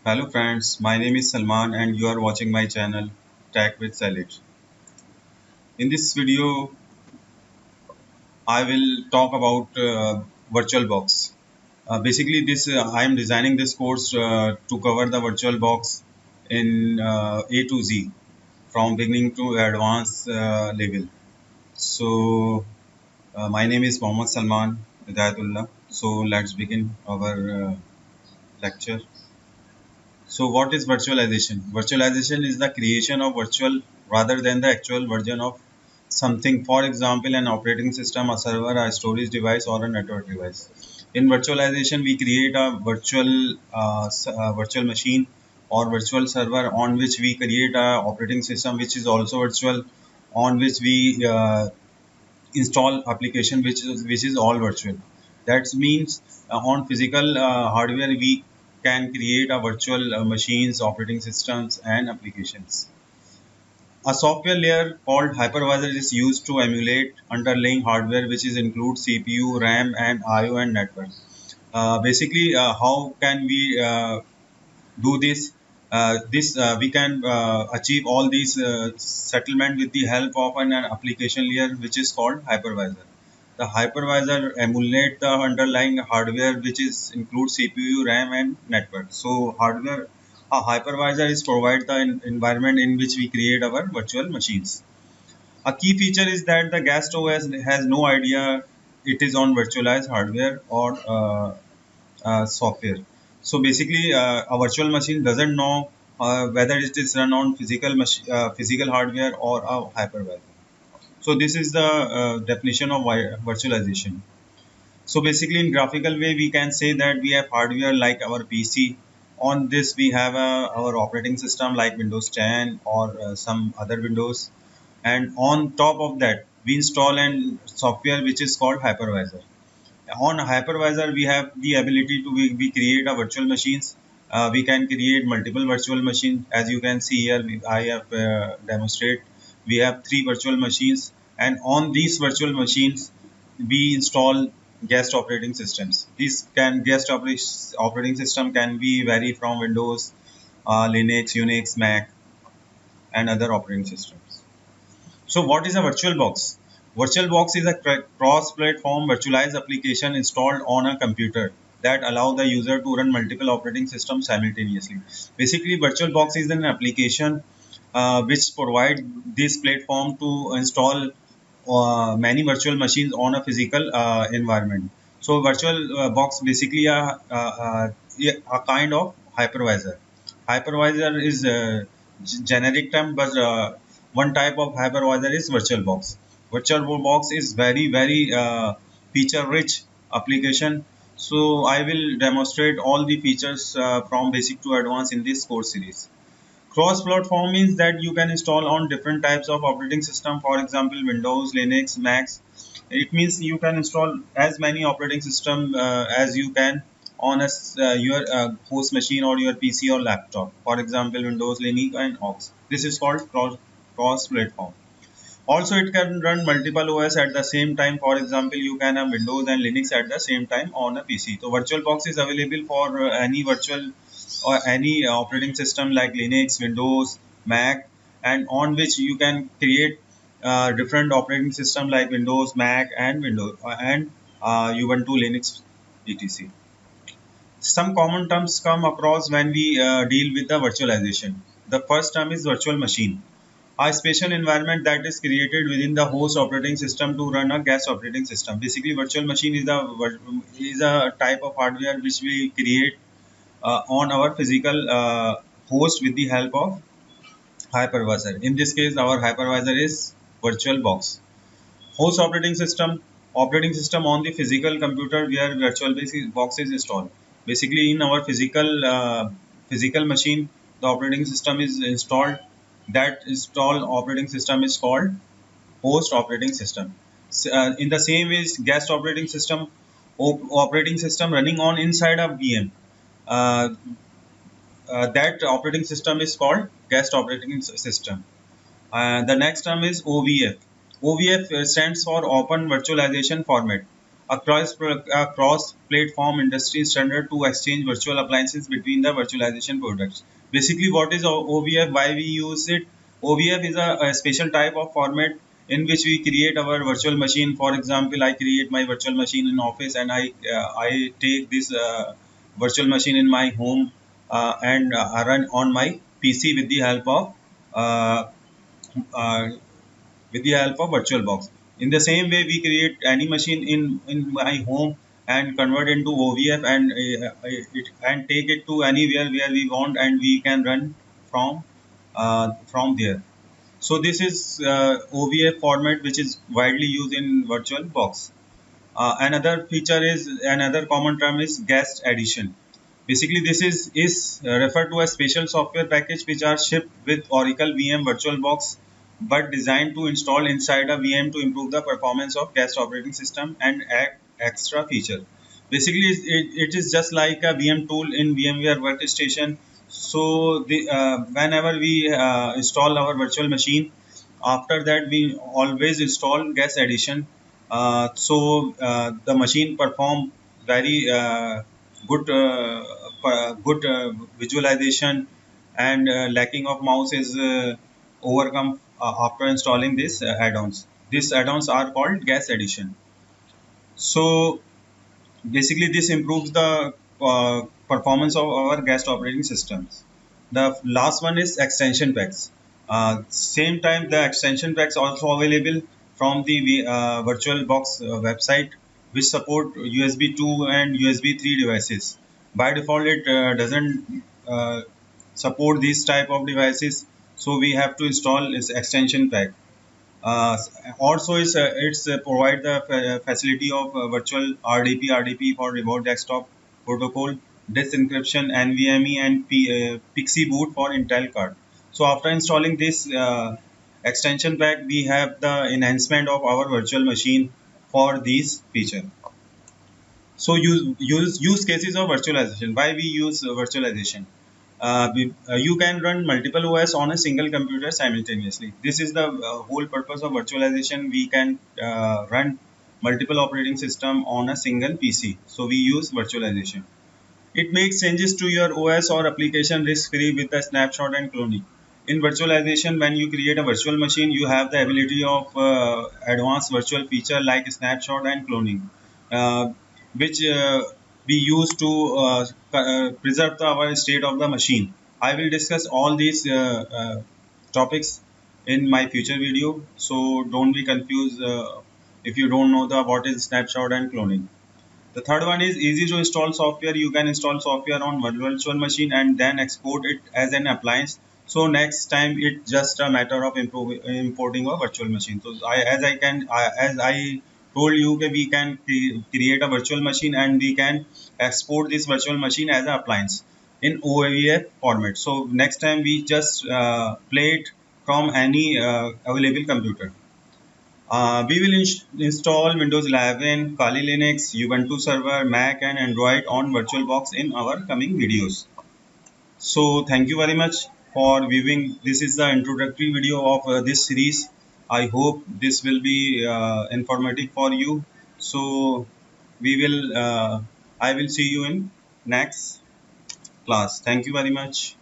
Hello friends, my name is Salman and you are watching my channel Tech with Salid. In this video, I will talk about VirtualBox. Basically, this I am designing this course to cover the VirtualBox in A to Z, from beginning to advanced level. So, my name is Mohammad Salman Hidayatullah. So, let's begin our lecture. So what is virtualization? Virtualization is the creation of virtual rather than the actual version of something. For example, an operating system, a server, a storage device, or a network device. In virtualization, we create a virtual machine or virtual server on which we create a operating system which is also virtual, on which we install application which is all virtual. That means on physical hardware we can create a virtual machines, operating systems, and applications. A software layer called hypervisor is used to emulate underlying hardware, which is include CPU, RAM, and IO and network. Basically, how can we do this? We can achieve all these settlement with the help of an application layer which is called hypervisor. The hypervisor emulate the underlying hardware which is includes CPU, RAM, and network. So hardware, a hypervisor is provide the environment in which we create our virtual machines. A key feature is that the guest OS has no idea it is on virtualized hardware or software. So basically, a virtual machine doesn't know whether it is run on physical hardware or a hypervisor. So this is the definition of virtualization. So basically, in graphical way, we can say that we have hardware like our PC. On this, we have our operating system like Windows 10 or some other Windows. And on top of that, we install an software which is called hypervisor. On hypervisor we have the ability to we create a virtual machines. We can create multiple virtual machines. As you can see here, I have demonstrate we have three virtual machines, and on these virtual machines we install guest operating systems. These can operating system can be vary from Windows, Linux, Unix, Mac, and other operating systems. So what is a virtual box? VirtualBox is a cross-platform virtualized application installed on a computer that allow the user to run multiple operating systems simultaneously. Basically, VirtualBox is an application which provide this platform to install many virtual machines on a physical environment. So VirtualBox basically a kind of hypervisor. Hypervisor is a generic term, but one type of hypervisor is VirtualBox. VirtualBox is very feature rich application. So I will demonstrate all the features from basic to advanced in this course series. Cross-platform means that you can install on different types of operating system. For example, Windows, Linux, Macs. It means you can install as many operating system as you can on your host machine or your PC or laptop. For example, Windows, Linux, and Aux. This is called cross-platform. Also, it can run multiple OS at the same time. For example, you can have Windows and Linux at the same time on a PC. So VirtualBox is available for any virtual or any operating system like Linux, Windows, Mac, and on which you can create different operating system like Windows, Mac, and Windows and Ubuntu Linux, etc. Some common terms come across when we deal with the virtualization. The first term is virtual machine, a spatial environment that is created within the host operating system to run a guest operating system. Basically, virtual machine is a type of hardware which we create on our physical host with the help of hypervisor. In this case, our hypervisor is VirtualBox. Host operating system on the physical computer where VirtualBox is installed. Basically, in our physical machine, the operating system is installed. That installed operating system is called host operating system. In the same way, guest operating system running on inside a VM. Uh, that operating system is called guest operating system. The next term is OVF. OVF stands for Open Virtualization Format. a cross-platform industry standard to exchange virtual appliances between the virtualization products. Basically, what is OVF? Why we use it? OVF is a special type of format in which we create our virtual machine. For example, I create my virtual machine in office, and I take this virtual machine in my home and run on my PC uh, uh, with the help of VirtualBox. In the same way, we create any machine in my home and convert into OVF and take it to anywhere where we want, and we can run from there. So this is OVF format, which is widely used in VirtualBox. Another common term is guest addition. Basically, this is referred to as special software package which are shipped with Oracle VM VirtualBox, but designed to install inside a VM to improve the performance of guest operating system and add extra feature. Basically, it is just like a VM tool in VMware Workstation. So whenever we install our virtual machine, after that we always install guest addition. The machine perform very good visualization, and lacking of mouse is overcome after installing these add-ons. These add-ons are called gas addition. So basically, this improves the performance of our guest operating systems. The last one is extension packs. Same time, the extension packs also available from the VirtualBox website, which support USB 2 and USB 3 devices. By default, it doesn't support these type of devices, so we have to install this extension pack. Uh, Also, it's provide the facility of virtual RDP for remote desktop protocol, disk encryption, NVMe, and Pixie boot for Intel card. So after installing this extension pack, we have the enhancement of our virtual machine for these feature. So use cases of virtualization. Why we use virtualization? You can run multiple OS on a single computer simultaneously. This is the whole purpose of virtualization. We can run multiple operating system on a single PC. So we use virtualization. It makes changes to your OS or application risk-free with the snapshot and cloning. In virtualization, when you create a virtual machine, you have the ability of advanced virtual feature like snapshot and cloning, uh, which we use to preserve our state of the machine. I will discuss all these topics in my future video, so don't be confused if you don't know the what is snapshot and cloning. The third one is easy to install software. You can install software on virtual machine and then export it as an appliance. So next time it's just a matter of importing a virtual machine. So as I told you that we can create a virtual machine and we can export this virtual machine as an appliance in OVF format. So next time we just play it from any available computer. We will install Windows 11, Kali Linux, Ubuntu Server, Mac and Android on VirtualBox in our coming videos. So thank you very much for viewing. This is the introductory video of this series. I hope this will be informative for you. So I will see you in next class. Thank you very much.